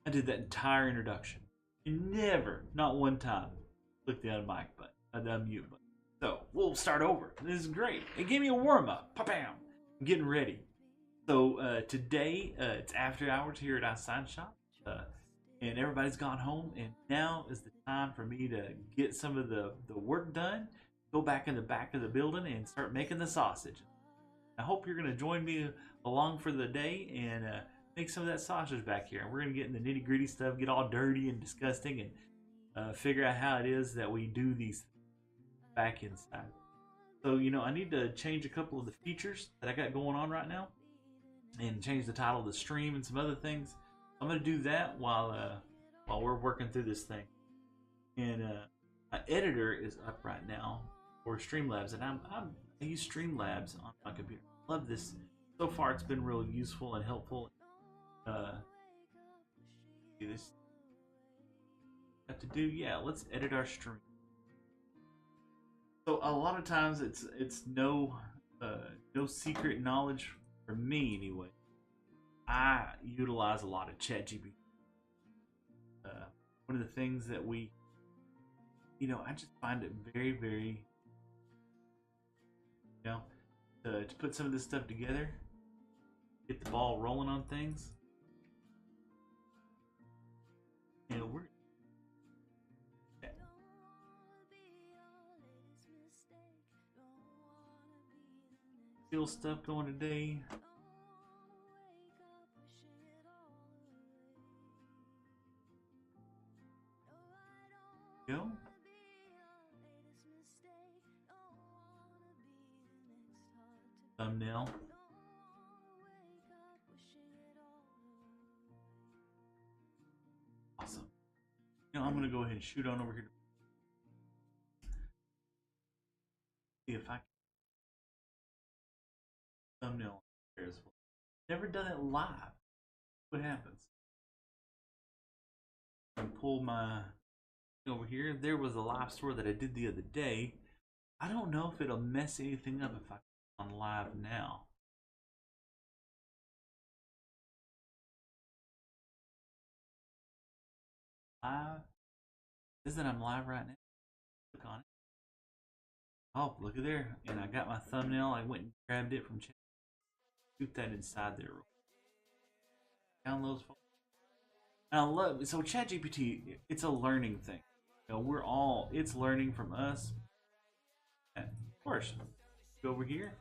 I did that entire introduction. And never, not one time, click the unmic button, the unmute button. So we'll start over. This is great. It gave me a warm up. Pa-bam! I'm getting ready. So today it's after hours here at iSignShop, and everybody's gone home. And now is the time for me to get some of the work done. Go back in the back of the building and start making the sausage. I hope you're going to join me along for the day and make some of that sausage back here. We're going to get in the nitty gritty stuff, get all dirty and disgusting, and figure out how it is that we do these back inside. So, you know, I need to change a couple of the features that I got going on right now and change the title of the stream and some other things. I'm going to do that while we're working through this thing. And my editor is up right now for Streamlabs, and I use Streamlabs on my computer. I love this. So far, it's been really useful and helpful. Do this. Have to do, yeah. Let's edit our stream. So a lot of times it's no secret knowledge for me anyway. I utilize a lot of ChatGPT. One of the things that I just find it very, very, to put some of this stuff together, get the ball rolling on things. We're still stuff going today. Go. Thumbnail. Awesome. I'm going to go ahead and shoot on over here. See if I can thumbnail there as well. Never done it live. What happens? I pull my over here. There was a live store that I did the other day. I don't know if it'll mess anything up if I on live now. Live. Isn't I'm live right now? Click on it. Oh, look at there. And I got my thumbnail. I went and grabbed it from chat. Shoot that inside there. Downloads. And I love so ChatGPT. It's a learning thing. It's learning from us. And of course, go over here.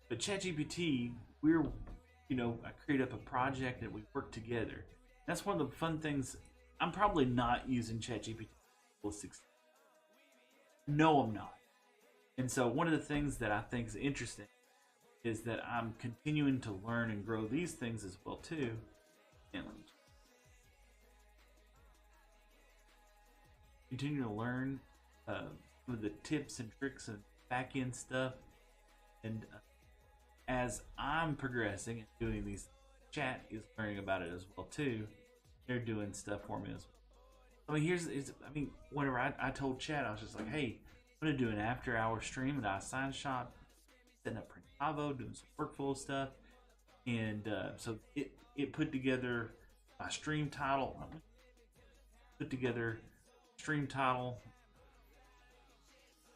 But ChatGPT, I create up a project and we work together. That's one of the fun things. I'm probably not using ChatGPT. No, I'm not. And so one of the things that I think is interesting is that I'm continuing to learn and grow these things as well too. And continue to learn some of the tips and tricks and back end stuff. And as I'm progressing and doing these, chat is learning about it as well too. They're doing stuff for me as well. Whenever I told chat, I was just like, hey, I'm gonna do an after hour stream at iSignShop, setting up Printavo, doing some workflow stuff. And so it put together my stream title. Put together stream title,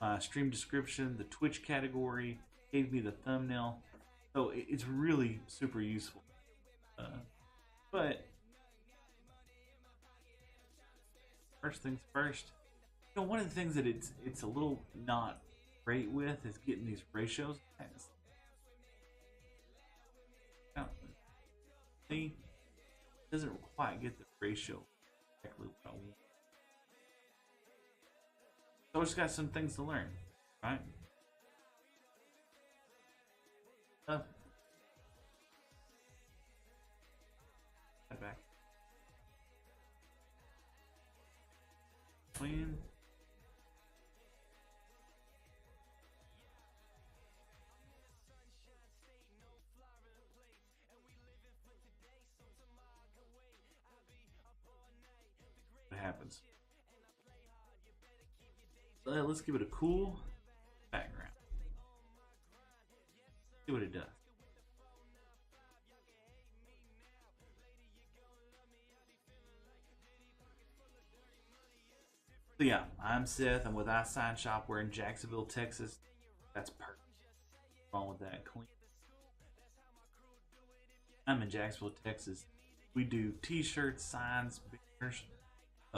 my stream description, the Twitch category, gave me the thumbnail. So it's really super useful. But first things first, one of the things that it's a little not great with is getting these ratios. See, it doesn't quite get the ratio exactly what I want. So I just got some things to learn, right? When it happens. So let's give it a cool background. See what it does. So yeah, I'm Seth. I'm with iSignShop. We're in Jacksonville, Texas. That's perfect. What's wrong with that? Clean. I'm in Jacksonville, Texas. We do T-shirts, signs, banners,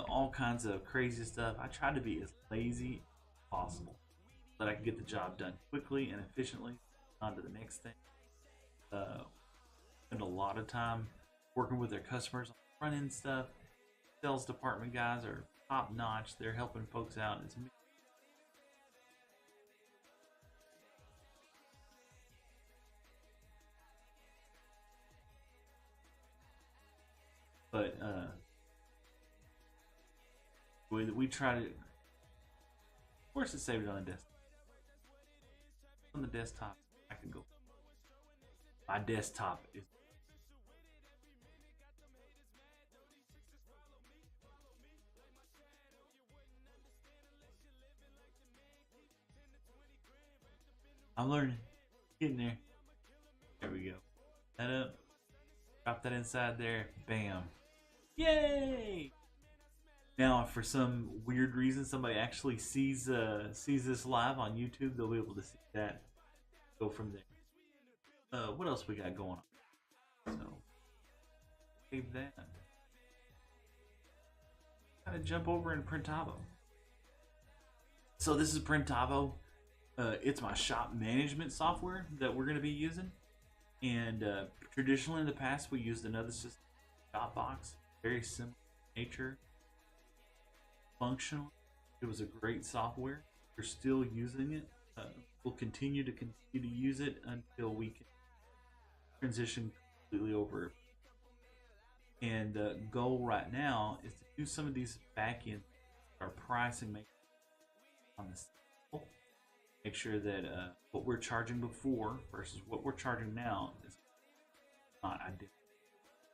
all kinds of crazy stuff. I try to be as lazy as possible so that I can get the job done quickly and efficiently. On to the next thing. Spend a lot of time working with their customers on front end stuff. Sales department guys are top notch. They're helping folks out. It's but we try to. Of course, it's saved on the desktop. On the desktop, I can go. My desktop is. I'm learning. Getting there. There we go. That up. Drop that inside there. Bam. Yay! Now, for some weird reason, somebody actually sees this live on YouTube. They'll be able to see that. Go from there. What else we got going on? So, save that. Kind of jump over in Printavo. So this is Printavo. It's my shop management software that we're going to be using. And traditionally in the past, we used another system, Dropbox. Very similar in nature. Functional. It was a great software. We're still using it. We'll continue to use it until we can transition completely over. And the goal right now is to do some of these back end, our pricing, on the sample. Make sure that what we're charging before versus what we're charging now is not identical.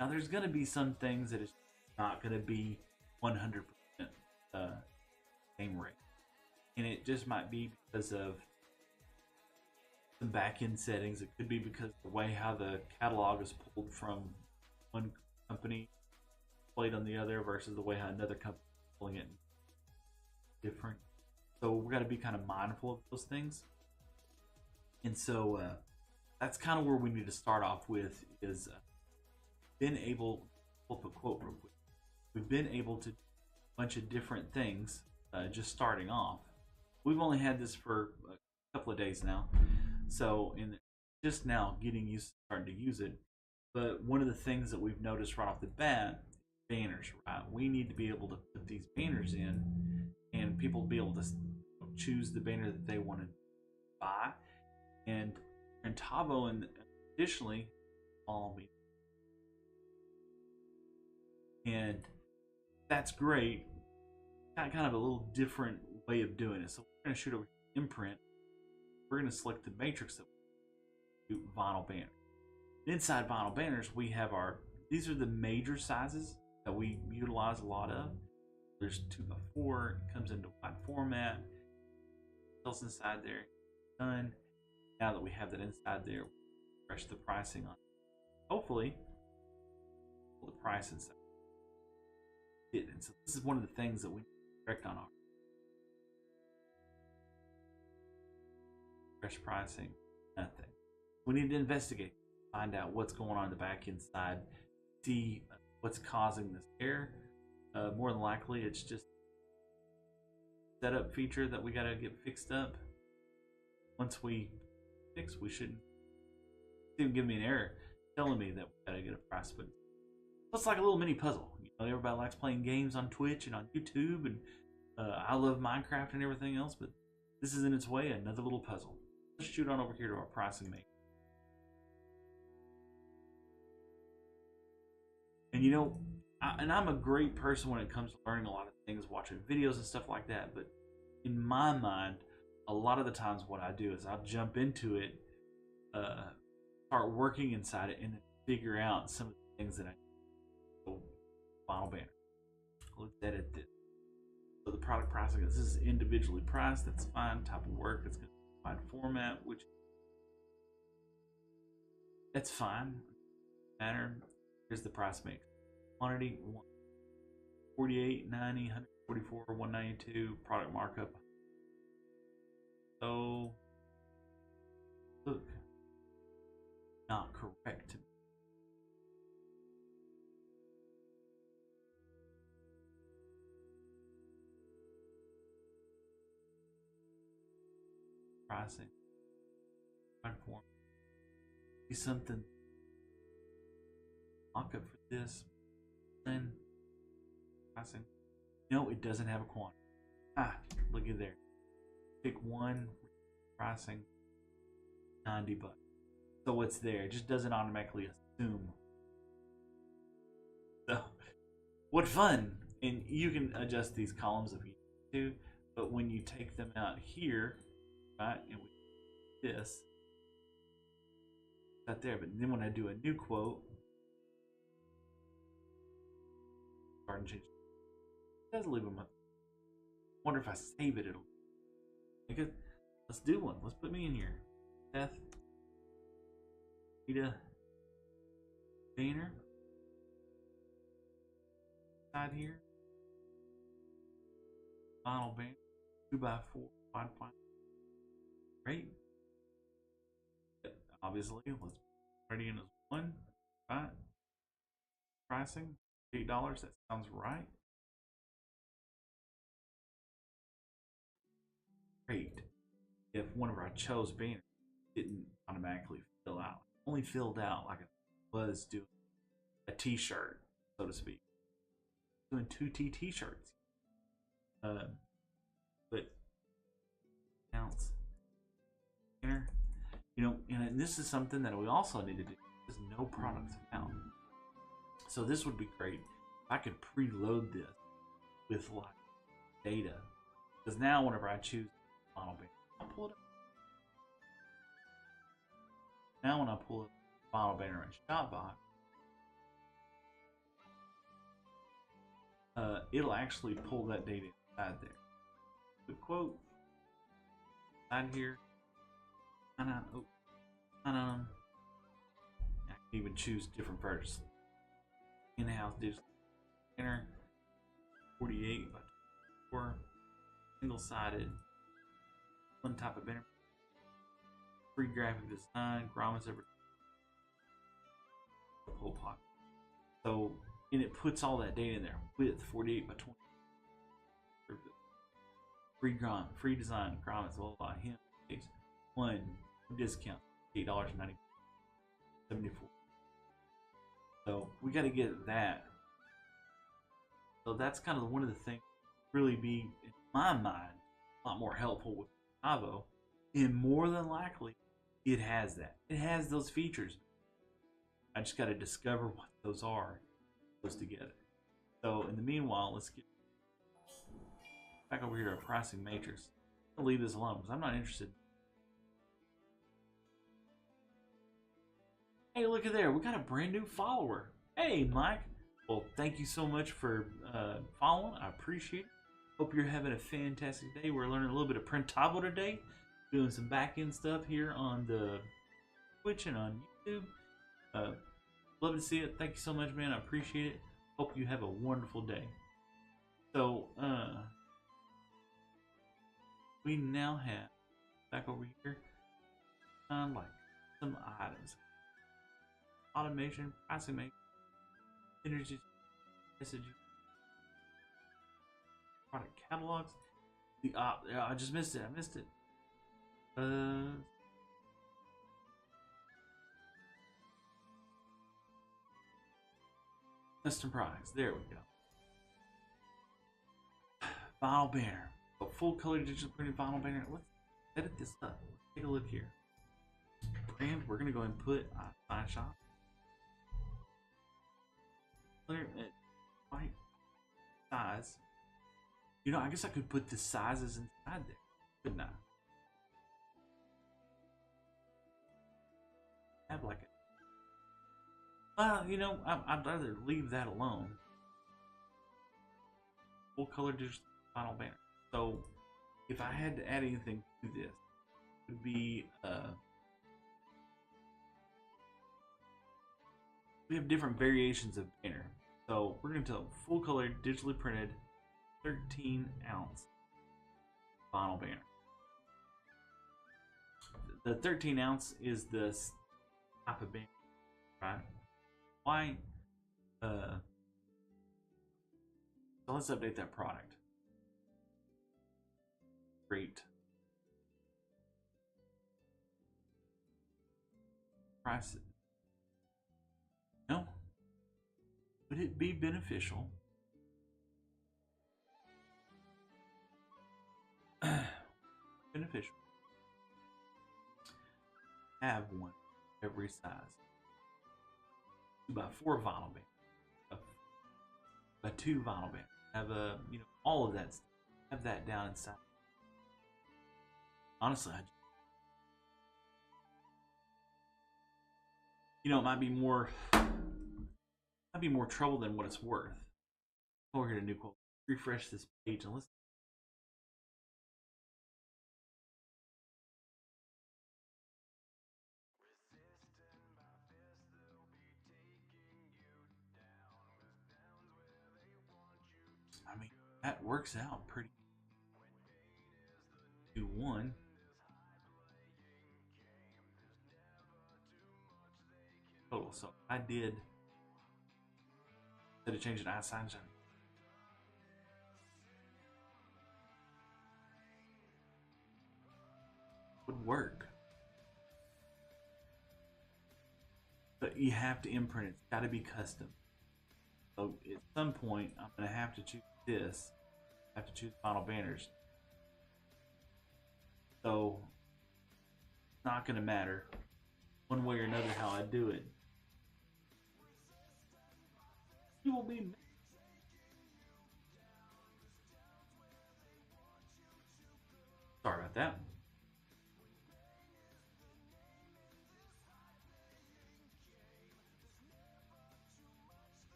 Now, there's going to be some things that it's not going to be 100% same rate, and it just might be because of some back-end settings. It could be because of the way how the catalog is pulled from one company, played on the other, versus the way how another company is pulling it different. So we got to be kind of mindful of those things. And so that's kind of where we need to start off with is been able, pull up a quote real quick. We've been able to do a bunch of different things just starting off. We've only had this for a couple of days now. So in just now getting used to starting to use it. But one of the things that we've noticed right off the bat, banners, right? We need to be able to put these banners in and people be able to choose the banner that they want to buy. And Printavo, and additionally, follow me. And that's great. Kind of a little different way of doing it. So we're going to shoot over imprint. We're going to select the matrix that we do vinyl banner. Inside vinyl banners, we have these are the major sizes that we utilize a lot of. There's 2x4, it comes into wide format. What else inside there? Done. Now that we have that inside there, we'll refresh the pricing on it. Hopefully, the price inside. And so this is one of the things that we correct on our fresh pricing. Nothing. We need to investigate, find out what's going on in the back end side, see what's causing this error. More than likely, it's just a setup feature that we got to get fixed up. Once we fix, we shouldn't even give me an error telling me that we got to get a price. But it's like a little mini puzzle. You know, everybody likes playing games on Twitch and on YouTube, and I love Minecraft and everything else. But this is in its way another little puzzle. Let's shoot on over here to our pricing matrix. And you know, and I'm a great person when it comes to learning a lot of things, watching videos and stuff like that. But in my mind, a lot of the times what I do is I'll jump into it, uh, start working inside it, and then figure out some of the things that I need. Final banner. Let's edit this. So the product pricing, this is individually priced. That's fine. Type of work, it's going to provide format, which that's fine. Matter. Here's the price mix. Quantity 48, 90, 144, 192. Product markup. So look, not correct. Pricing. Form. Be something. Markup for this. Then pricing. No, it doesn't have a quantity. Ah, look at there. Pick one. Pricing. $90. So what's there? It just doesn't automatically assume. So, what fun! And you can adjust these columns if you need to, but when you take them out here, right, and we this, not there. But then when I do a new quote, start and change. It does leave them up. Wonder if I save it, it'll make it. Let's do one. Let's put me in here. Beth, Rita, Banner, side here. Final banner, 2x4 wide font. Great. Obviously, let's ready in as one. Right. Pricing $8. That sounds right. Great. If one of our chose banners didn't automatically fill out, only filled out like it was doing a T-shirt, so to speak, doing 2T T-shirts. But counts. Banner. You know, and this is something that we also need to do. Is no products found. So this would be great if I could preload this with like data, because now whenever I choose model banner, I'll pull it up. Now when I pull up model banner in Shopbox, it'll actually pull that data inside there. The quote inside here. I can even choose different versions. In-house digital banner, 48 by 24, single-sided, one type of banner, free graphic design, grommets over the whole pocket. So, and it puts all that data in there. Width 48 by 20. Free design, grommets, blah blah blah. Him, one discount, $8.90, 74. So we got to get that. So that's kind of one of the things really be, in my mind, a lot more helpful with Printavo. And more than likely, it has that. It has those features. I just got to discover what those are, those together. So in the meanwhile, let's get back over here to our pricing matrix. I'll leave this alone because I'm not interested. Hey, look at there. We got a brand new follower. Hey, Mike. Well, thank you so much for following. I appreciate it. Hope you're having a fantastic day. We're learning a little bit of Printavo today. Doing some back-end stuff here on the Twitch and on YouTube. Love to see it. Thank you so much, man. I appreciate it. Hope you have a wonderful day. So, we now have, back over here, like some items. Automation, pricing, make, energy, messaging, product catalogs. The yeah, I just missed it. I missed it. Custom products. There we go. Vinyl banner. A full color digital printed vinyl banner. Let's edit this up. Let's take a look here. Brand. We're gonna go ahead and put iSignShop. size. You know, I guess I could put the sizes inside there, couldn't I? Have like a, well, you know, I'd rather leave that alone. Full color digital final banner. So if I had to add anything to this, it would be we have different variations of banner. So we're going to tell full color digitally printed 13-ounce vinyl banner. The 13-ounce is the type of banner, right? Why? So let's update that product. Great. Price it. No. Would it be beneficial? Beneficial. Have one every size. 2x4 vinyl band. A 2 vinyl band. Have a, you know, all of that stuff. Have that down inside. Honestly, you know, it might be more trouble than what it's worth. Over here to new quote. Refresh this page and let's. I mean, that works out pretty. 2-1. Total. So I did. Instead of changing iSignShop. Would work. But you have to imprint it. It's got to be custom. So at some point, I'm going to have to choose this. I have to choose final banners. So it's not going to matter one way or another how I do it. You will be. Sorry about that.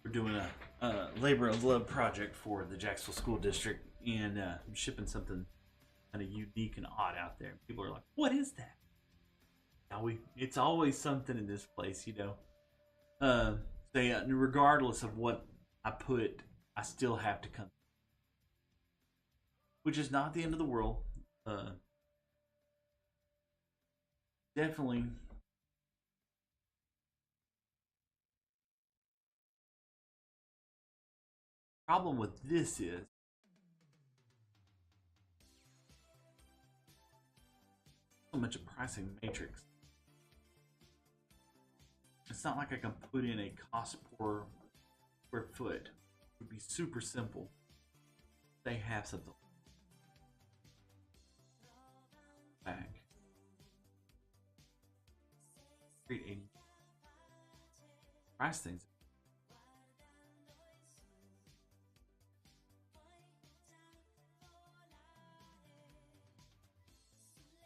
We're doing a labor of love project for the Jacksonville School District, and I'm shipping something kind of unique and odd out there. People are like, "What is that?" Now it's always something in this place, you know. So yeah, regardless of what I put, I still have to come, which is not the end of the world. Definitely. Problem with this is so much a pricing matrix. It's not like I can put in a cost per square foot. It would be super simple. They have something back. Create a price things.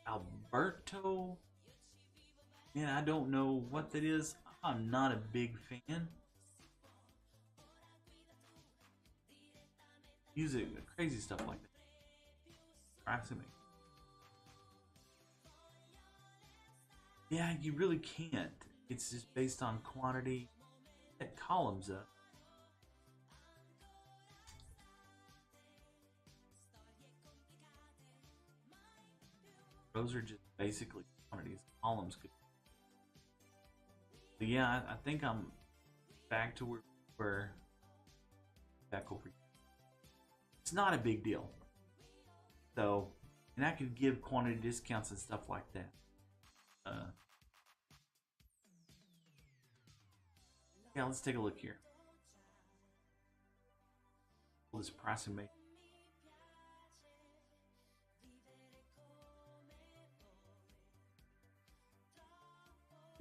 Alberto, man, I don't know what that is. I'm not a big fan. Music, crazy stuff like that. Pricing me. Yeah, you really can't. It's just based on quantity. Set columns up. Those are just basically quantities. Columns could. But yeah, I think I'm back to where back over. It's not a big deal. So, and I could give quantity discounts and stuff like that. Yeah, let's take a look here. This pricing make.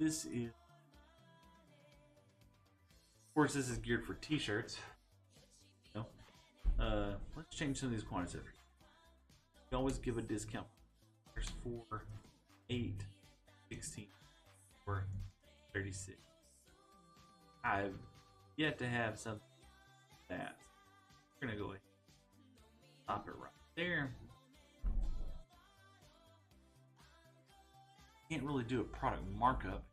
this is, of course, this is geared for t-shirts. No. Let's change some of these quantities over here. We always give a discount. There's 4, 8, 16, or 36. I've yet to have something like that. We're gonna go ahead and stop it right there. Can't really do a product markup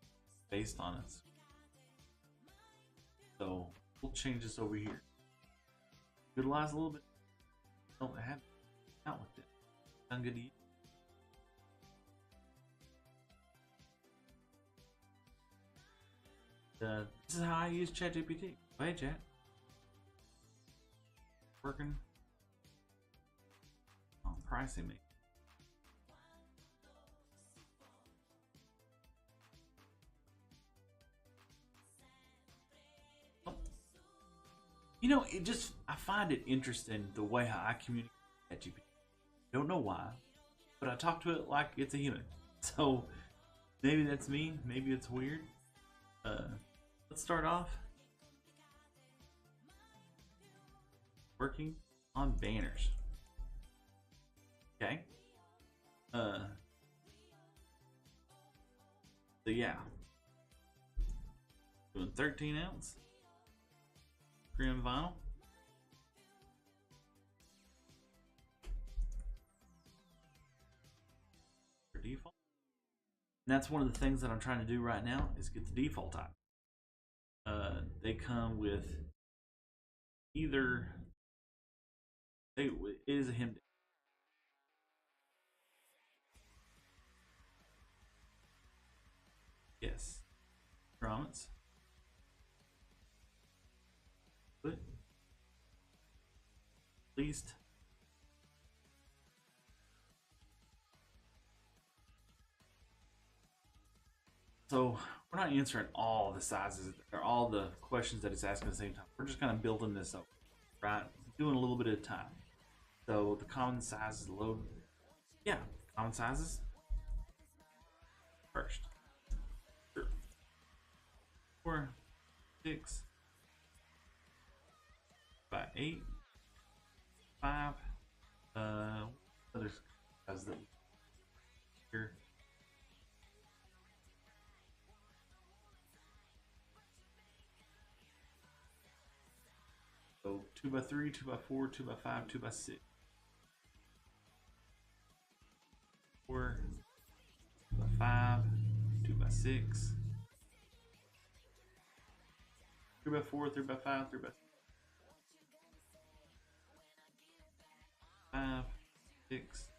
based on it. So we'll change this over here. Utilize a little bit. Don't have out with it. Sound good to you? This is how I use ChatGPT. Hey, chat. Working on pricing me. You know, I find it interesting the way how I communicate with ChatGPT. Don't know why, but I talk to it like it's a human. So maybe that's me. Maybe it's weird. Let's start off working on banners. Okay. So yeah, doing 13 ounce trim vinyl. For default. And that's one of the things that I'm trying to do right now is get the default type. They come with either it is a hemmed. Yes. Grommets. But at least so we're not answering all the sizes or all the questions that it's asking at the same time. We're just kind of building this up, right? Doing a little bit at a time. So the common sizes load. Yeah, common sizes first. Sure. 4, 6 by 8, 5. Other sizes that here. So 2 by 3, 2 by 4, 2 by 5, 2 by 6. 4, 2 by 5, 2 by 6. 3 by 4, 3 by 5, 3 by 5, 6.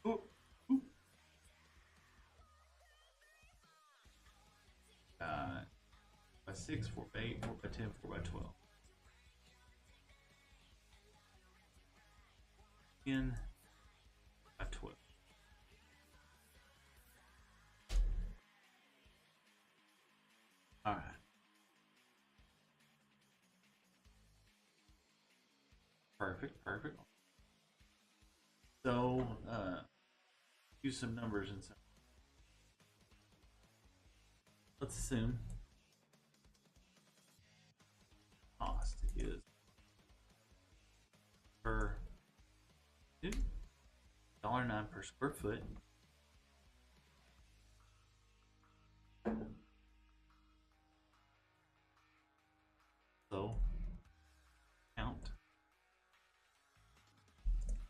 Ooh, ooh. 4 by 6, 4 by 8, 4 by 10, 4 by 12. 10 by 12. All right. Perfect, perfect. So, use some numbers and some. Let's assume cost is per $1.09 per square foot. So count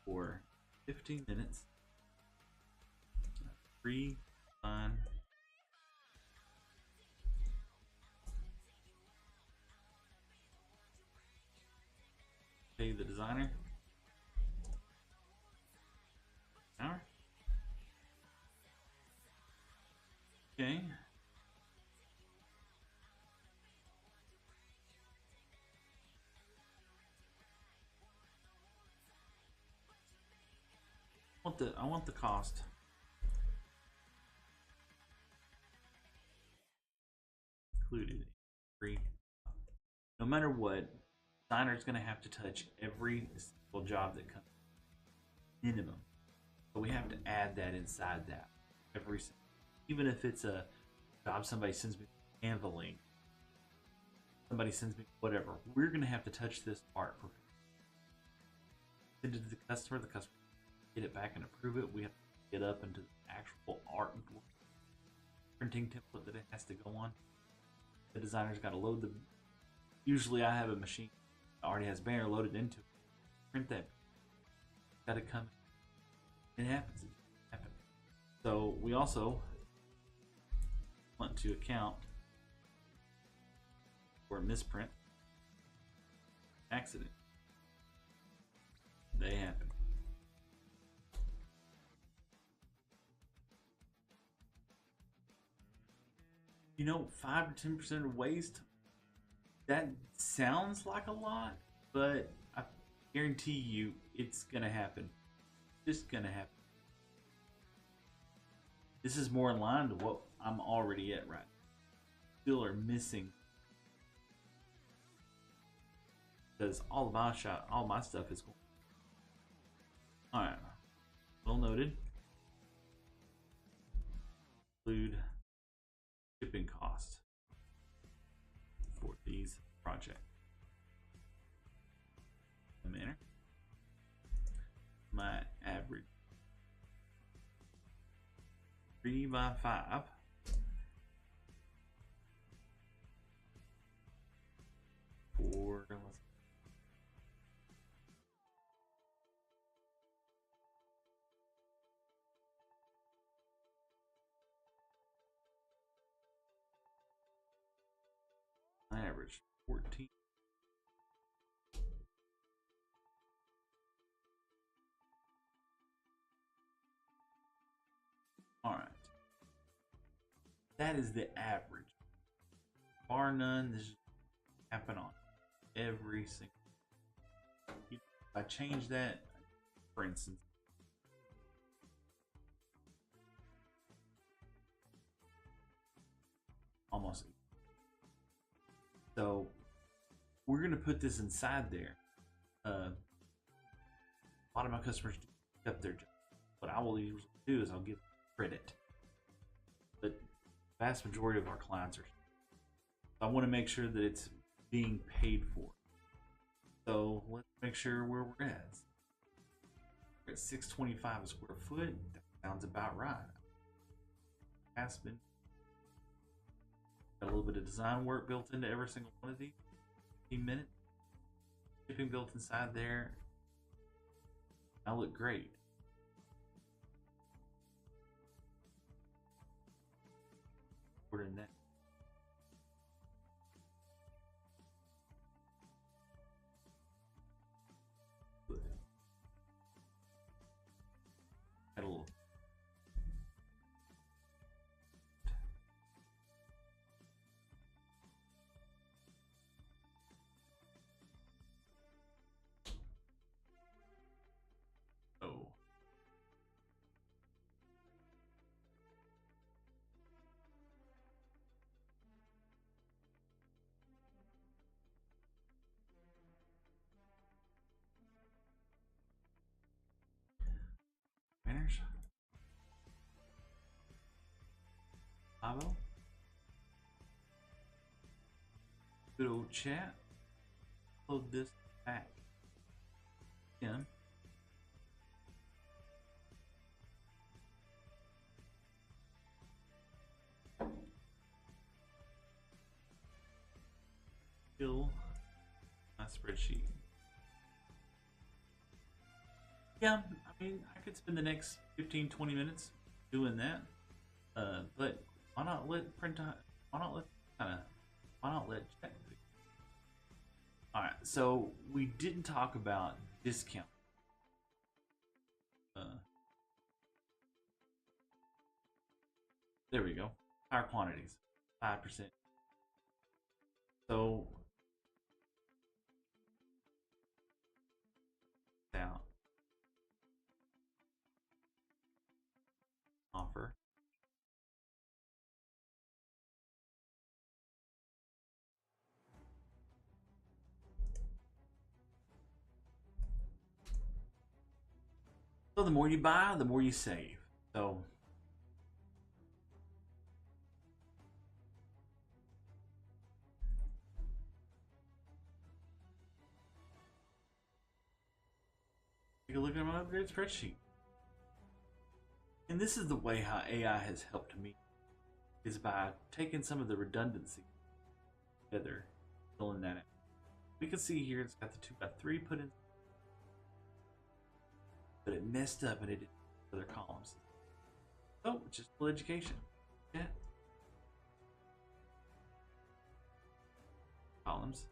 for 15 minutes. 3 line. Pay the designer. Hour. Okay. I want the cost. Included free. No matter what, designer is going to have to touch every single job that comes minimum. So we have to add that inside that every single. Even if it's a job somebody sends me Canva link, somebody sends me whatever, we're going to have to touch this part. Send it to the customer get it back and approve it. We have to get up into the actual art printing template that it has to go on. The designer's got to load the. Usually, I have a machine that already has banner loaded into it. Print that. Got to come. It happens. It happens. So we also want to account for a misprint, accident. They happen. You know, 5 to 10% of waste. That sounds like a lot, but I guarantee you it's gonna happen. Just gonna happen. This is more in line to what I'm already at right now. Still are missing because all my stuff is going. All right, well noted. Include shipping cost for these projects. Manner. My average 3 by 5 for my average 14. All right, that is the average, bar none. This is happen on every single. If I change that, for instance, almost. So we're gonna put this inside there. A lot of my customers do up their job. What I will usually do is I'll give credit, but the vast majority of our clients are. I want to make sure that it's being paid for. So let's make sure where we're at. We're at 625 a square foot. That sounds about right. Aspen. Got a little bit of design work built into every single one of these. 15 minutes. Shipping built inside there. I look great. Order that. Got a little. Oh. Banners. Printavo. Good old chat. Load this back in. Fill my spreadsheet. Yeah, I mean, I could spend the next 15-20 minutes doing that. But why not let chat. All right, so we didn't talk about discount. There we go. Higher quantities, 5%. So out offer. So the more you buy, the more you save. So Take a look at my upgrade spreadsheet. And this is the way how AI has helped me, is by taking some of the redundancy together, filling that out. We can see here it's got the 2x3 put in, but it messed up and it didn't other columns. So it's just full education. Yeah. Columns.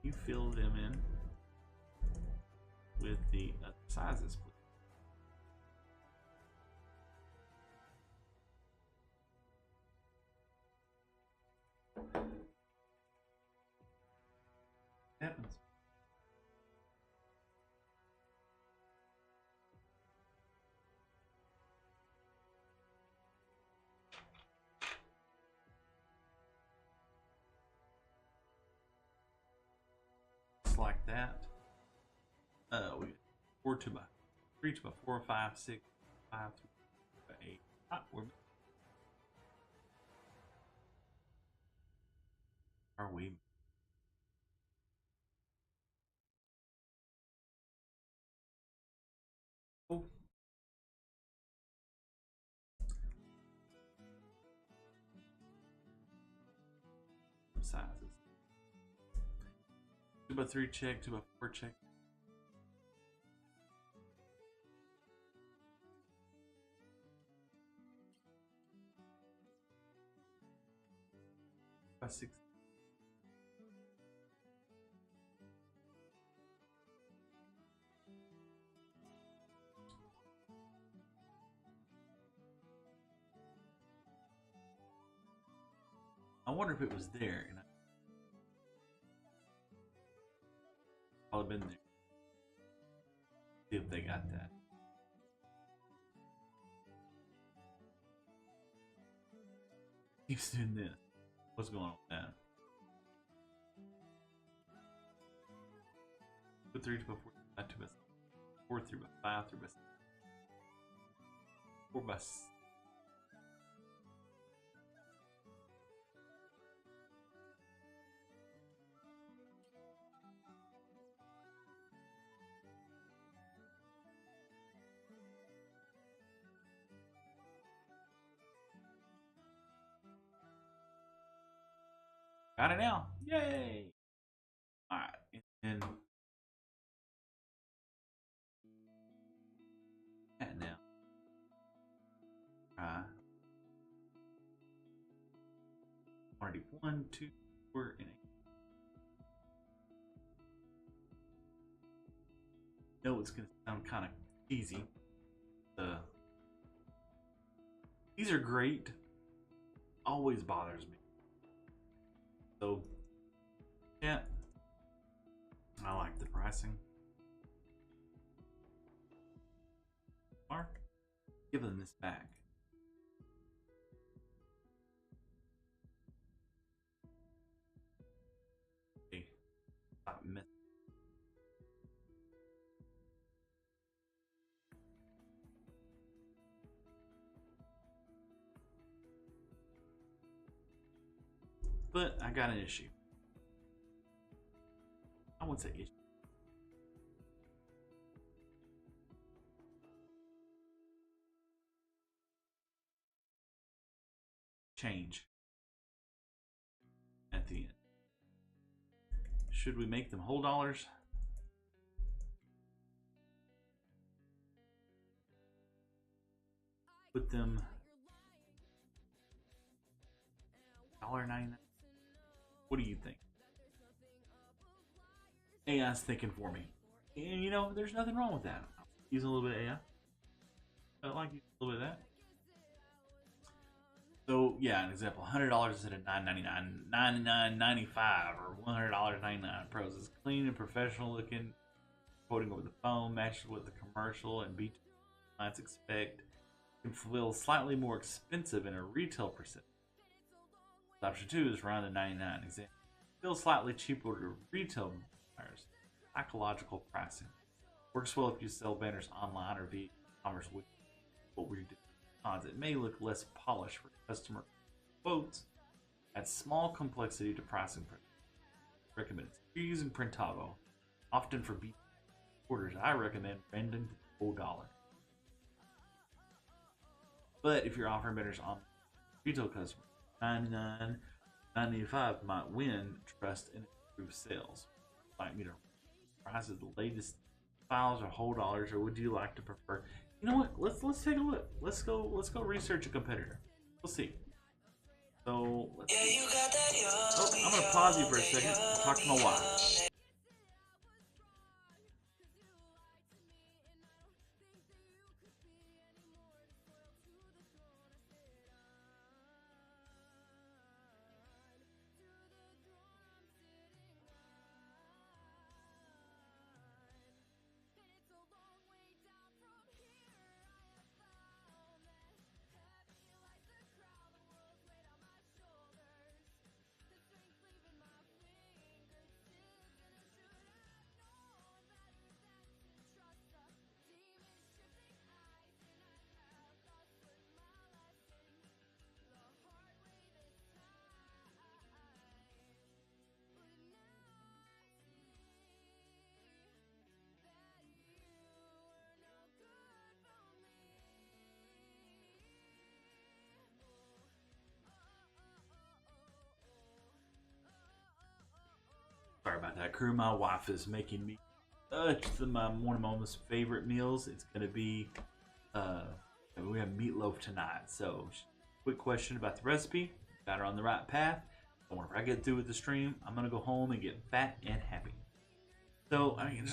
You fill them in with the other sizes, please. Happens. Just like that. We 4 2 by 3 2 by 4 5 6 5 2 by 8. Are we? Oh. Sizes. 2 by 3 check, 2 by 4 check. By 6. I wonder if it was there, and I probably been there. See if they got that. Keeps doing this. What's going on with that? 2 by 3 2 by 4 by 2 by 4 3 by 5 3 by 6 4 by 6. Got it now. Yay! Alright, and that now. Quantity 1, 2, 4, and 8. know it's going to sound kind of easy. These are great. Always bothers me. So, yeah. I like the pricing. Mark, give them this back. Okay. Stop messing. But I got an issue. I wouldn't say issue. Change at the end. Should we make them whole dollars? Put them $1.99. What do you think? AI's thinking for me. And you know, there's nothing wrong with that. Using a little bit of AI. I like using a little bit of that. So yeah, an example, $100 instead of $9.99, $99.95, or $100.99 pros. It's clean and professional looking, quoting over the phone, matches with the commercial, and B2B clients expect. Can feel slightly more expensive in a retail percent. Option 2 is around the 99 example. Feels slightly cheaper to retail buyers. Psychological pricing. Works well if you sell banners online or via e-commerce with what we do. It may look less polished for customer quotes. Adds small complexity to pricing. Recommended. If you're using Printavo, Often for B orders, I recommend rendering the whole dollar. But if you're offering banners on retail customers, 99, 95 might win trust and improve sales. Like, you know, prices the latest files or whole dollars, or would you like to prefer? You know what? Let's take a look. Let's go research a competitor. We'll see. So let's see. Oh, I'm gonna pause you for a second. Talk to my wife. Sorry about that, crew. My wife is making me one of my most favorite meals. It's gonna be we have meatloaf tonight. So, quick question about the recipe. Got her on the right path. So whenever I get through with the stream, I'm gonna go home and get fat and happy. So I mean,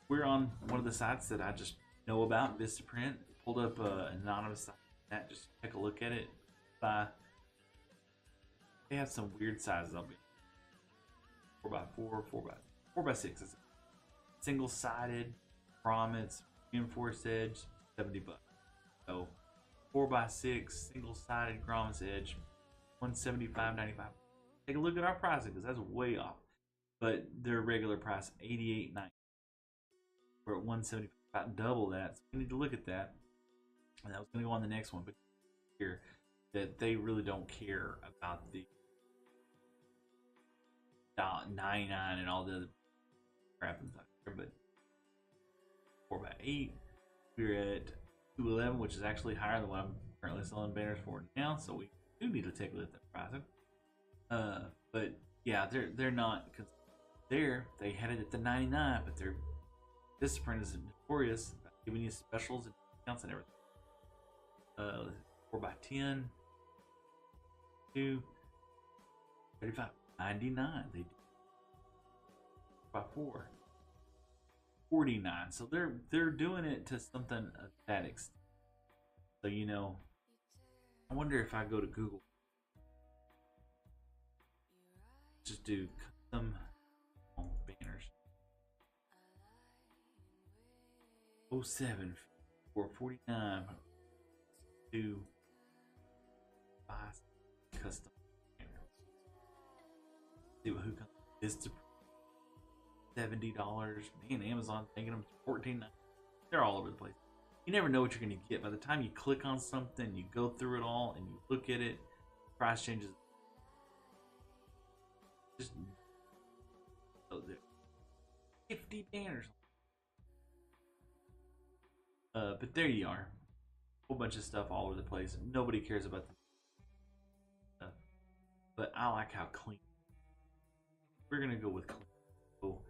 we're on one of the sites that I just know about, Vistaprint. Pulled up an anonymous site that just take a look at it. They have some weird sizes on me. 4x4, 4x6. It's single-sided, grommets, reinforced edge, $70. So 4x6, single-sided grommets edge, $175.95. Take a look at our pricing because that's way off. But their regular price, $88.90. We're at $175, about double that. So we need to look at that. And that was going to go on the next one, but here that they really don't care about the $99 and all the other crap inside there. But 4x8, we're at $211, which is actually higher than what I'm currently selling banners for now. So we do need to take a look at that pricing. But yeah, they're not there. They had it at the 99, but this print is notorious about giving you specials and discounts and everything. 4x10, 2, 35, 99. They do 4x4, 49. So they're doing it to something of that extent. So you know, I wonder if I go to Google, just do custom banners. 07 449 to buy custom banner. See who comes. This to $70. Man, Amazon thinking them $14. They're all over the place. You never know what you're going to get. By the time you click on something, you go through it all and you look at it, price changes. Just oh, there, 50 banners. But there you are. A whole bunch of stuff all over the place. Nobody cares about the stuff. But I like how clean. We're gonna go with clean. So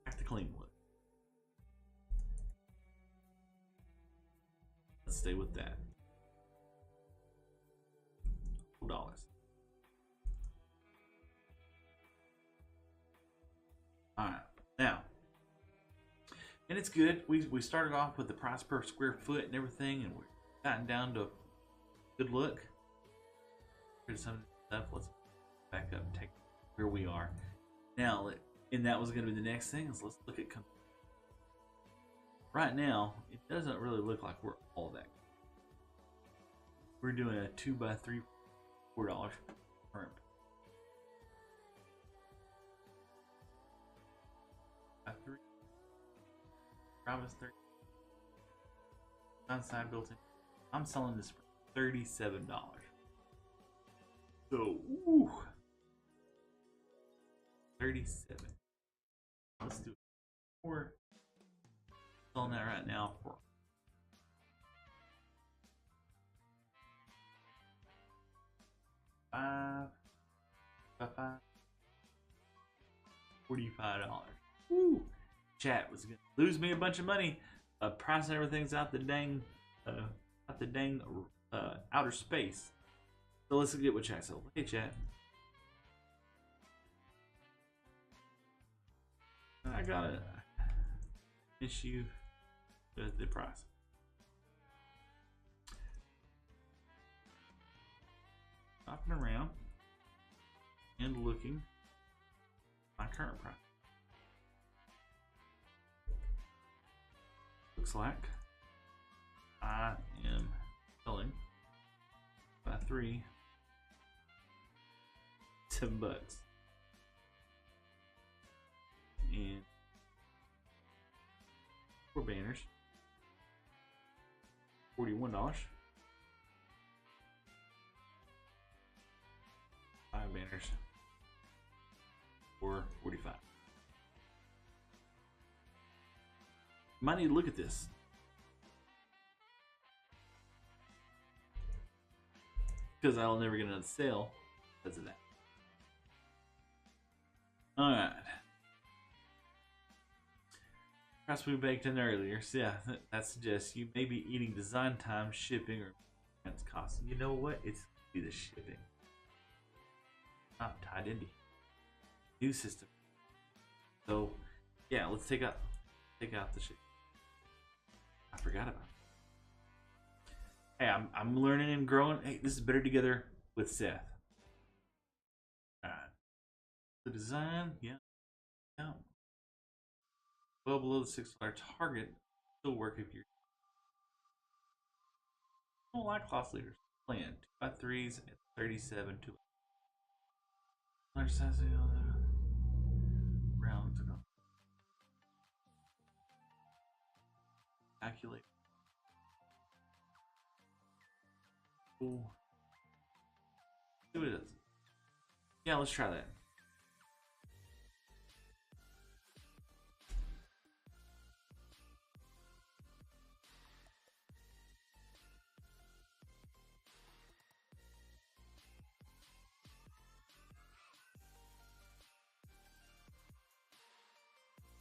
back to clean look. Let's stay with that. $2. Alright, now, and it's good. We started off with the price per square foot and everything, and we've gotten down to good look. Here's some stuff. Let's back up and take where we are now. And that was going to be the next thing. Is let's look at right now. It doesn't really look like we're all that. We're doing a 2x3, $4 current. Three. Promise 30. Downside built in. I'm selling this for $37. So, ooh, 37. Let's do it. We're selling that right now for $45. Woo! Chat was gonna lose me a bunch of money. Pricing everything's out the dang, outer space. So let's get what chat said. Hey, chat. I got an issue with the price. Hopping around and looking at my current price. Looks like I am selling by $7. And 4 banners, $41. 5 banners for $45. Might need to look at this. Because I'll never get another sale because of that. Alright. Perhaps we baked in earlier. So yeah, that suggests you may be eating design time, shipping, or maintenance costs. You know what? It's be the shipping. Not tied into new system. So yeah, let's take out the shipping. I forgot about it. Hey, I'm learning and growing. Hey, this is better together with Seth. Alright. The design, yeah. Well below the $6 target. Still work if you're don't like loss leaders. Plan 2x3s at 37 to large size round to go. Calculate. Cool. See what it does. Yeah, let's try that.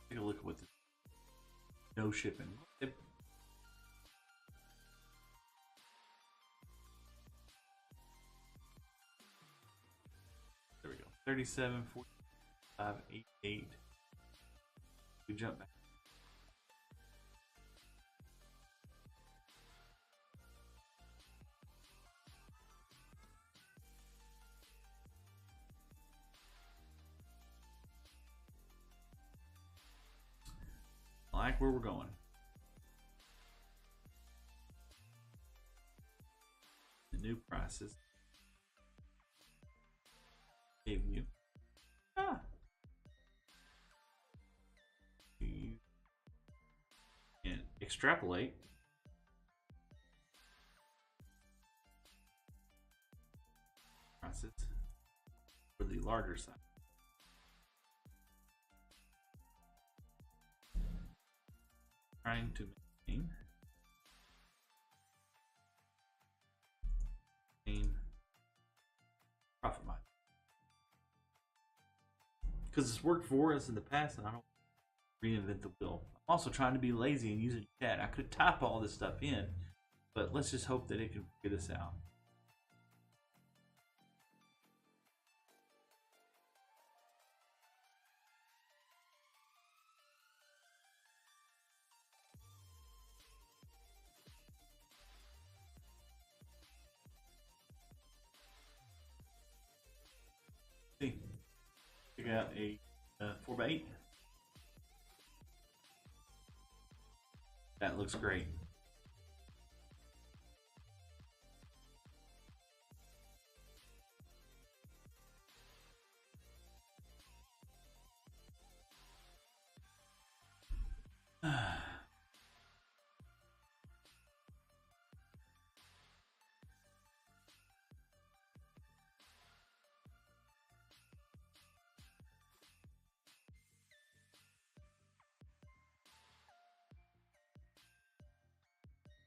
Take a look at what the no shipping. There we go. 37, 45, 88. We jump back. I like where we're going. The new prices gave you you can extrapolate prices for the larger size. Trying to maintain profit margin because it's worked for us in the past, and I don't reinvent the wheel. I'm also trying to be lazy and using chat. I could type all this stuff in, but let's just hope that it can figure this out. Pick out a 4x8. That looks great.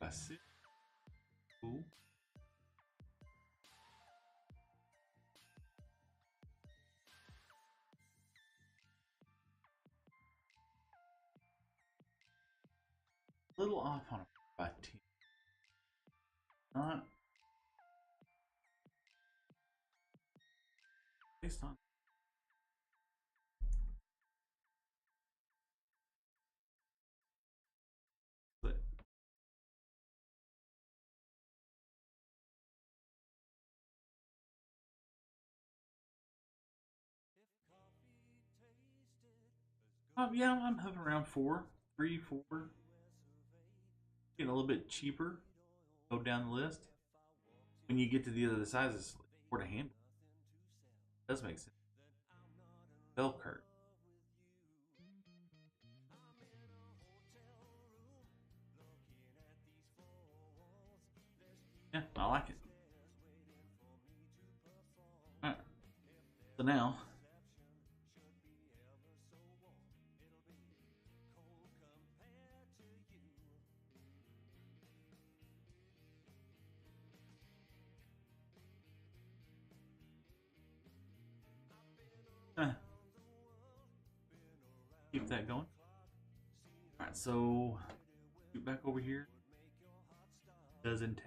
That's it. Cool. A little off on a by 10. Not based on. But yeah, I'm hovering around 4, 3, 4. Getting a little bit cheaper. Go down the list. When you get to the other sizes, for to handle. It does make sense. Bell curve. Yeah, I like it. Alright. So now keep that going. Alright, so shoot back over here. Doesn't take.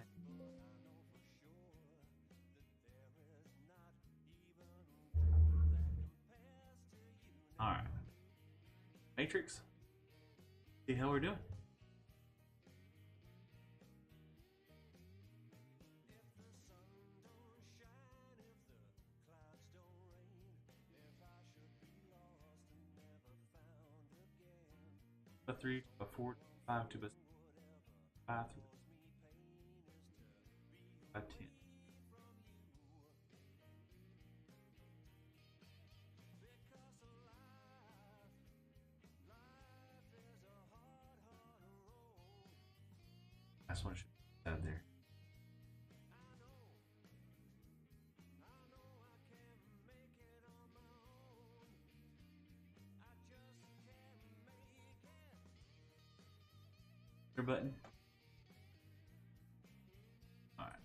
Alright. Matrix. See how we're doing. A 3, a 4, 5, 2, 5, 3, 5, 10. That's what I should have there. Your button. All right.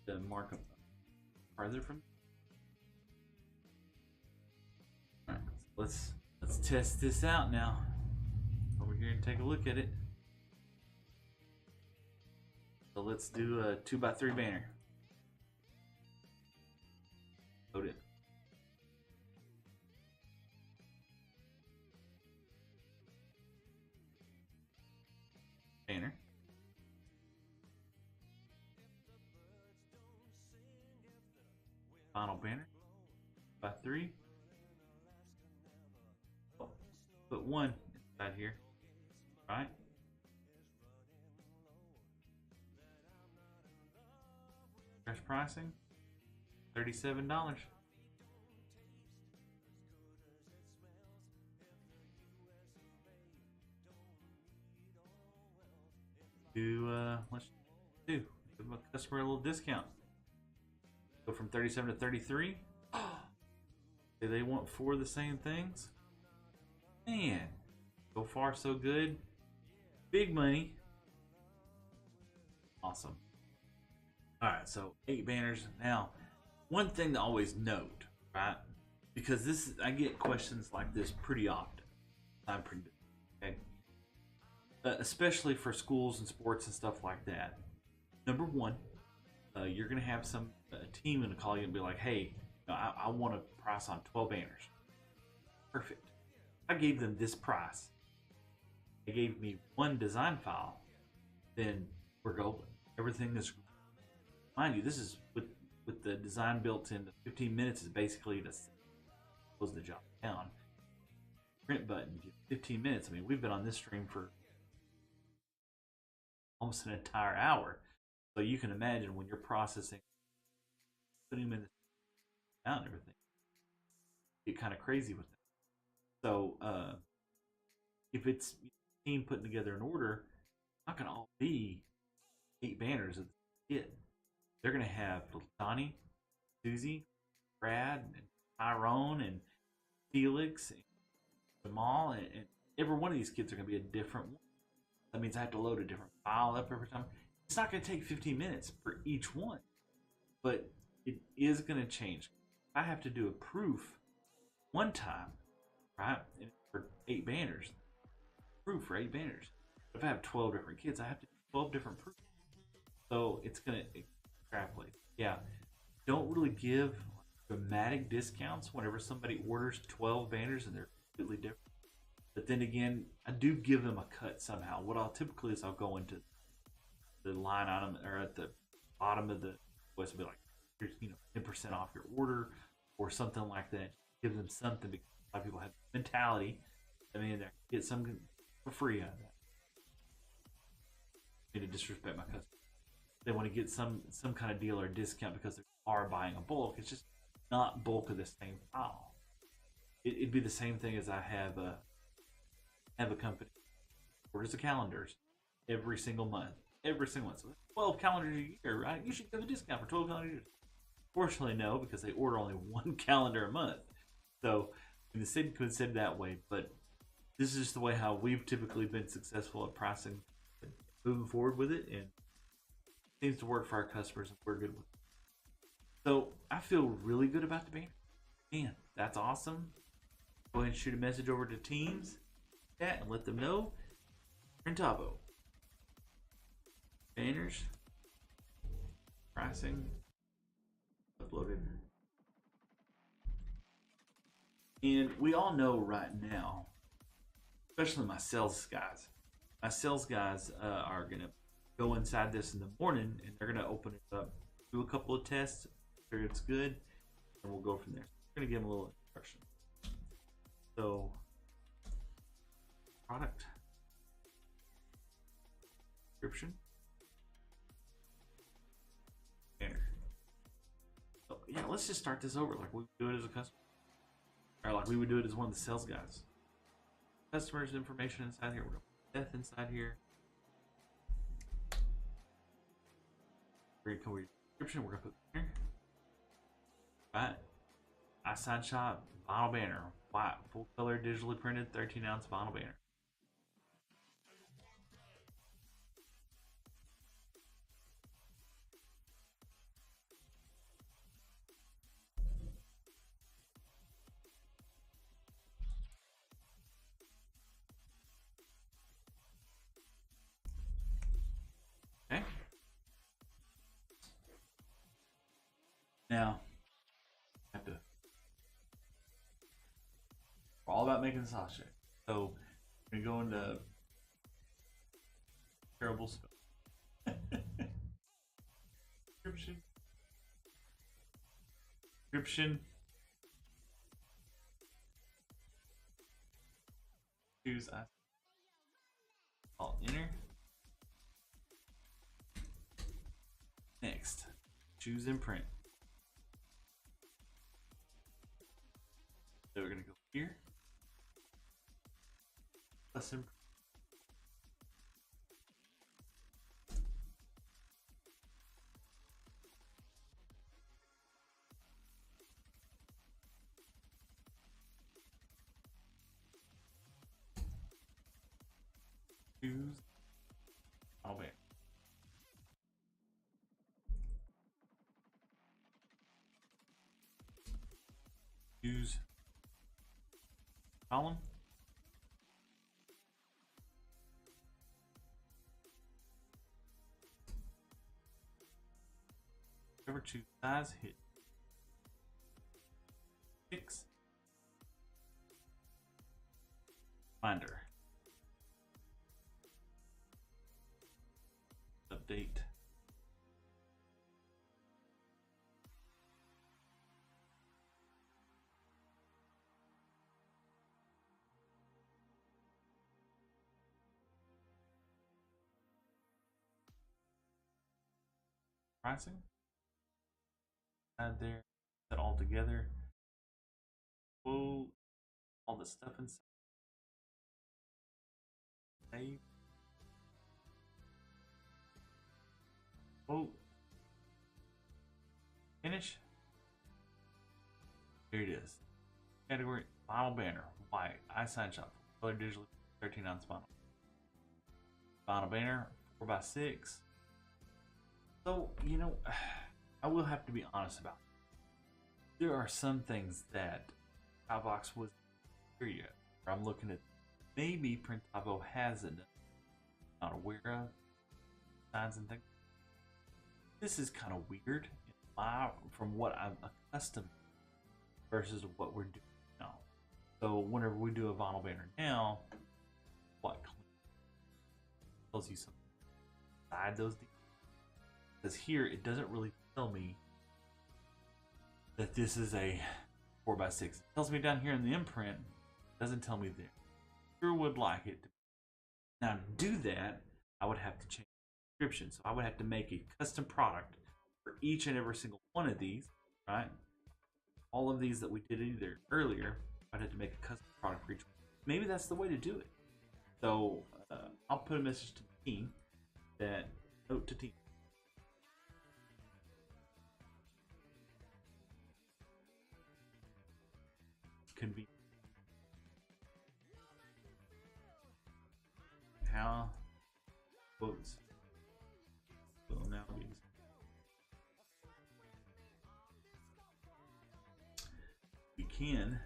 The markup farther from. All right. Let's test this out now. Over here and take a look at it. So let's do a 2x3 banner. Load it. Banner. Final banner. By 3. Oh, put 1 inside here. Right. Fresh pricing. $37. Let's give a customer a little discount. Go from 37 to 33. Do they want 4 of the same things? Man, so far so good. Big money. Awesome. Alright, so 8 banners. Now, one thing to always note, right? Because I get questions like this pretty often. I'm pretty okay? Especially for schools and sports and stuff like that. Number one, you're going to have some team going to call you and be like, hey, I want a price on 12 banners. Perfect. I gave them this price. They gave me 1 design file. Then we're golden. Everything is, mind you, this is with the design built in. 15 minutes is basically to close the job down. Print button, 15 minutes. I mean, we've been on this stream for almost an entire hour. So you can imagine when you're processing, putting them in the down and everything, get kind of crazy with it. So if it's a team putting together an order, it's not going to all be 8 banners of the kit. They're going to have Donnie, Susie, Brad, and Tyrone, and Felix, and Jamal, and every one of these kids are going to be a different one. That means I have to load a different file up every time. It's not going to take 15 minutes for each one, but it is going to change. I have to do a proof one time, right? And for 8 banners, proof for 8 banners. If I have 12 different kids, I have to do 12 different proofs. So it's going to extrapolate. Yeah, don't really give dramatic discounts whenever somebody orders 12 banners and they're completely different. But then again, I do give them a cut somehow. What I'll typically is I'll go into the line item or at the bottom of the invoice and be like, here's 10% off your order or something like that. Give them something because a lot of people have the mentality. I mean, they get something for free out of that. I mean, to disrespect my customers. They want to get some kind of deal or discount because they are buying a bulk. It's just not bulk of the same file. It'd be the same thing as I have a company orders the calendars every single month. So 12 calendars a year, right? You should give a discount for 12 calendar years. Fortunately, no, because they order only one calendar a month. So the city could said that way, but this is just the way how we've typically been successful at pricing and moving forward with it, and it seems to work for our customers, and we're good with it. So I feel really good about the banner. Man, that's awesome. Go ahead and shoot a message over to Teams chat and let them know. Printavo. Banners. Pricing. Uploaded. And we all know right now, especially my sales guys, are going to go inside this in the morning and they're going to open it up, do a couple of tests, make sure it's good, and we'll go from there. So we're going to give them a little instruction. So, product, description, banner. So yeah, let's just start this over like we would do it as a customer, or like we would do it as one of the sales guys. Customers information inside here. We're gonna put death inside here. We're gonna come with description. We're gonna put here. Right. iSignShop vinyl banner. White, full color, digitally printed, 13-ounce vinyl banner. Okay. Now, I have to. We're all about making the sausage. So, we're going to go into terrible spell. Description. Choose Alt enter. Next, choose imprint. So we're gonna go here. Plus imprint. Choose all banner. Choose column. Whatever, choose size, hit fix. Finder. Update. Pricing. Add there. That all together. Whoa. All the stuff inside. Save. Whoa. Finish. Here it is. Category vinyl banner. White. iSignShop. Color digital 13-ounce vinyl. vinyl banner, 4x6. So, I will have to be honest about it. There are some things that Printavo was superior. I'm looking at maybe Printavo hasn't, not aware of signs and things. This is kind of weird from what I'm accustomed to versus what we're doing now. So whenever we do a vinyl banner now, what tells you something inside those details? Because here it doesn't really tell me that this is a 4x6. It tells me down here in the imprint, it doesn't tell me there. Sure would like it to. Now to do that, I would have to change the description. So I would have to make a custom product for each and every single one of these, right? All of these that we did either earlier, I'd have to make a custom product for each one. Maybe that's the way to do it. So I'll put a message to the team that, note to team. Convenient. How quotes will now be. We can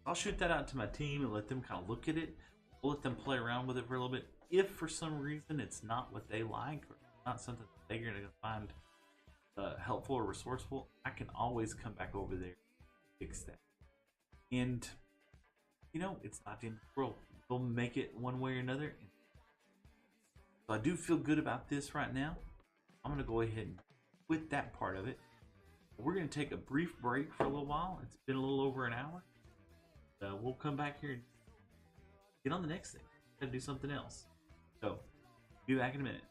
I'll shoot that out to my team and let them kind of look at it. We'll let them play around with it for a little bit. If for some reason it's not what they like or not something that they're going to find helpful or resourceful, I can always come back over there and fix that. And it's not the end of the world. We'll make it one way or another. So I do feel good about this right now. I'm going to go ahead and quit that part of it. We're going to take a brief break for a little while. It's been a little over an hour. We'll come back here and get on the next thing. Gotta do something else. So, be back in a minute.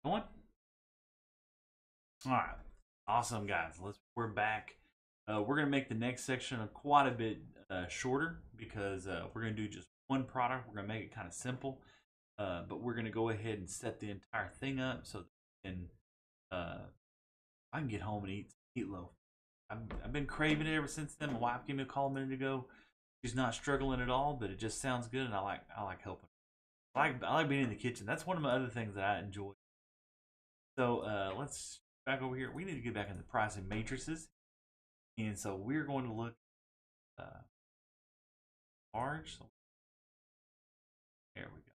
Going? All right. Awesome, guys. We're back. We're gonna make the next section quite a bit shorter because we're gonna do just one product. We're gonna make it kind of simple, but we're gonna go ahead and set the entire thing up so that uh, I can get home and eat meatloaf. I've been craving it ever since then. My wife gave me a call a minute ago. She's not struggling at all, but it just sounds good, and I like helping. I like being in the kitchen. That's one of my other things that I enjoy. So let's back over here. We need to get back in the pricing matrices, and so we're going to look large. So there we go.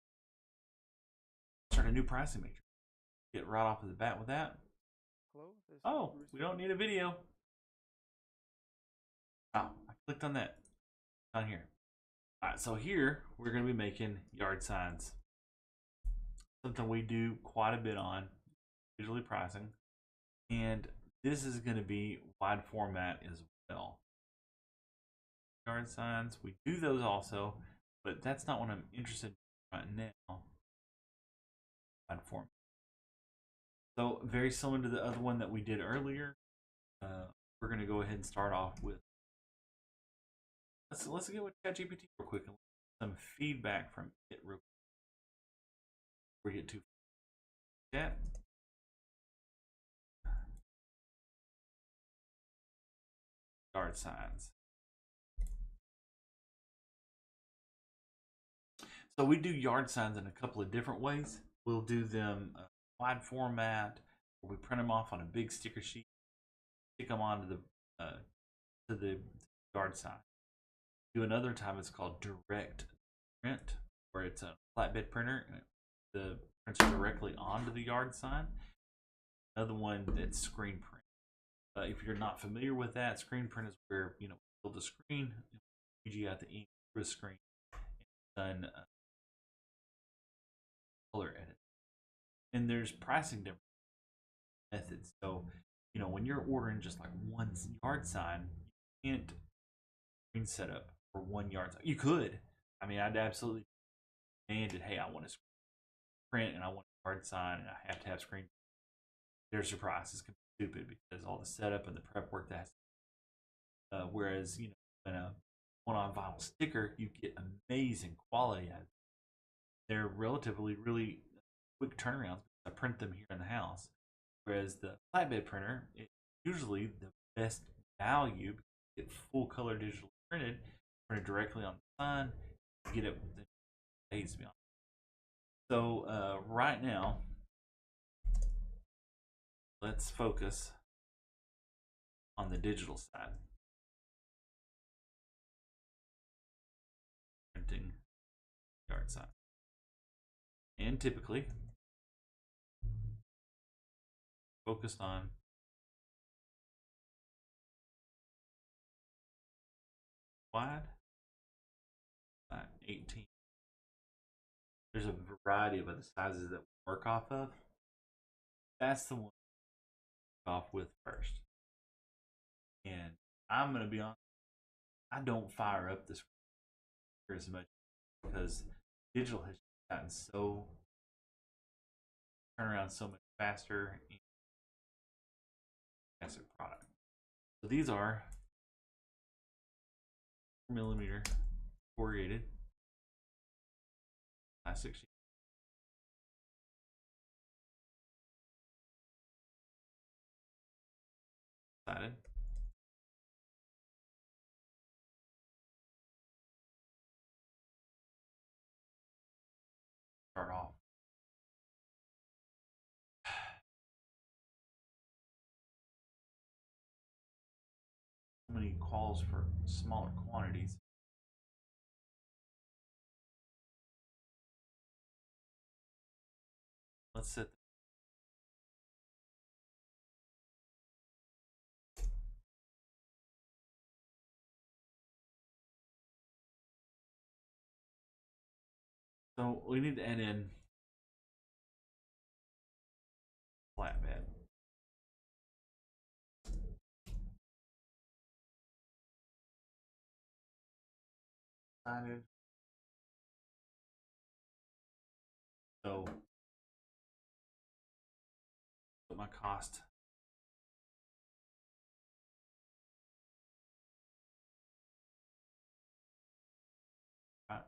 Start a new pricing matrix. Get right off of the bat with that. Hello? Oh, we don't need a video. Oh, I clicked on that. On here. All right, so here we're going to be making yard signs. Something we do quite a bit on, visually pricing. And this is going to be wide format as well. Yard signs, we do those also, but that's not what I'm interested in right now. Wide format. So very similar to the other one that we did earlier. We're going to go ahead and start off with. Let's get with ChatGPT real quick and some feedback from it real quick. We get to chat. Yard signs. So we do yard signs in a couple of different ways. We'll do them wide format, or we print them off on a big sticker sheet, stick them onto the yard sign. Do another time it's called direct print, where it's a flatbed printer and the prints directly onto the yard sign. Another one that's screen print. If you're not familiar with that, screen print is where build a screen, you got the ink through a screen, and done color edit. And there's pricing different methods. So, when you're ordering just like one yard sign, you can't screen setup for one yard sign. You could. I mean, I'd absolutely demand it. Hey, I want a screen print and I want a yard sign and I have to have screen. Their surprise is stupid because all the setup and the prep work that's whereas in a one-on vinyl sticker, you get amazing quality out of it. They're relatively really quick turnarounds. I print them here in the house. Whereas the flatbed printer, it's usually the best value. You get full color digital printed directly on the sign. You get it within days, to be honest. So right now, let's focus on the digital side. Printing yard sign. And typically, focused on wide, 18. There's a variety of other sizes that we work off of. That's the one we work off with first. And I'm going to be honest, I don't fire up this as much because digital has gotten so turn around so much faster and faster product. So these are 4mm corrugated plastic sheet. Sided. Start off. So many calls for smaller quantities. Let's set. So we need to add in flatbed. Sided. So my cost. Right.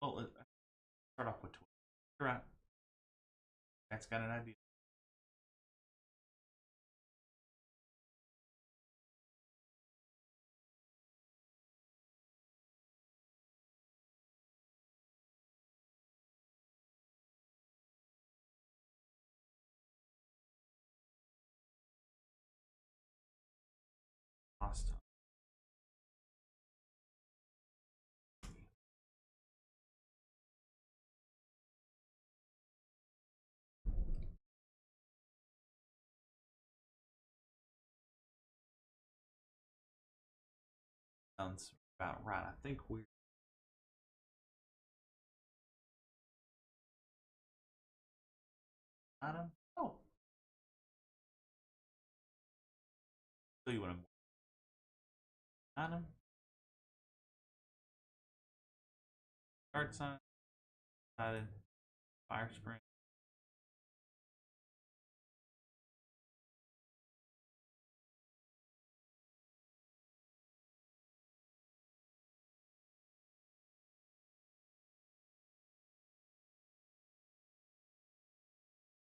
Well, let's start off with 20. Right. That's got an idea. Cost. Sounds about right. I think we're item. Oh, so you want to item yard sign, sided, fire spring.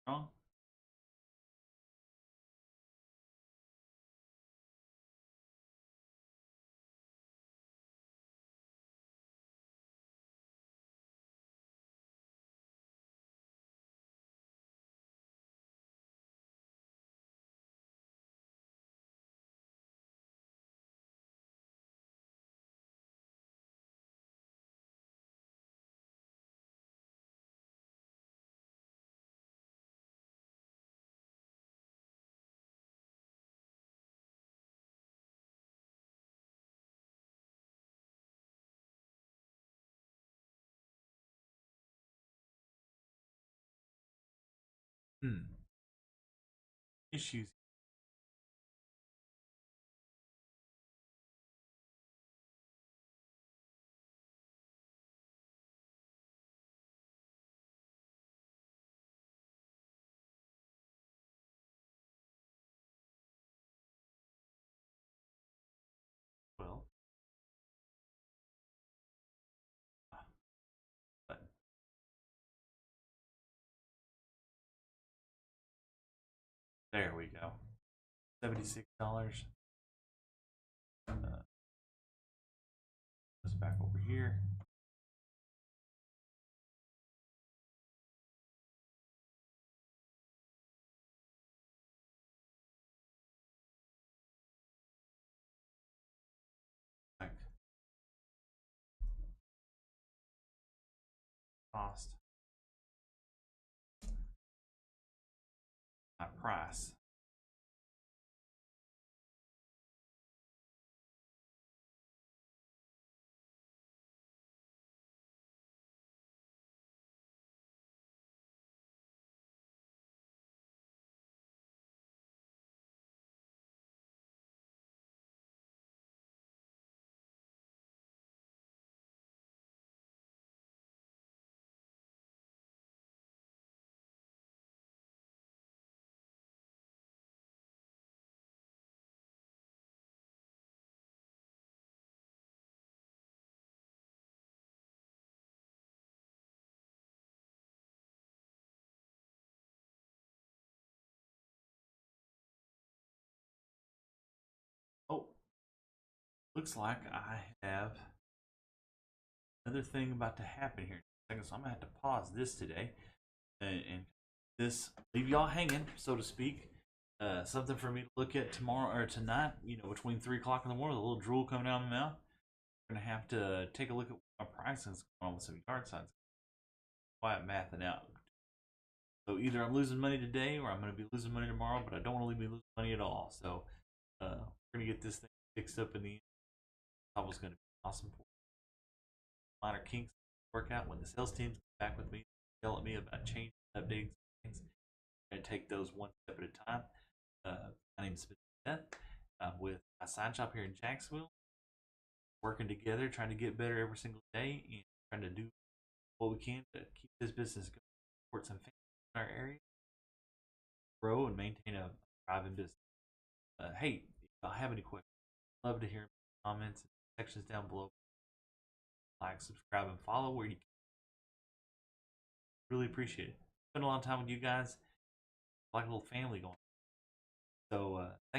Wrong. Issues. Well, but there we go. $76. Goes back over here. Back. Cost. Not price. Oh, looks like I have another thing about to happen here. So I'm gonna have to pause this today and this leave y'all hanging, so to speak. Something for me to look at tomorrow or tonight. You know, between 3 o'clock in the morning, with a little drool coming down my mouth. I'm gonna have to take a look at what my pricing is going on with some yard signs. Quiet mathing out. So either I'm losing money today or I'm gonna be losing money tomorrow, but I don't want to be losing money at all. So we're gonna get this thing fixed up in the end. That was gonna be awesome for minor kinks work out when the sales team's back with me, yell at me about changing, updating things. I'm gonna take those one step at a time. My name is Smith. I'm with iSignShop here in Jacksonville. Working together, trying to get better every single day, and trying to do what we can to keep this business going, support some families in our area, grow and maintain a thriving business. Hey, if y'all have any questions, I'd love to hear comments and sections down below. Like, subscribe, and follow where you can. Really appreciate it. Spend a lot of time with you guys, like a little family going. So thanks.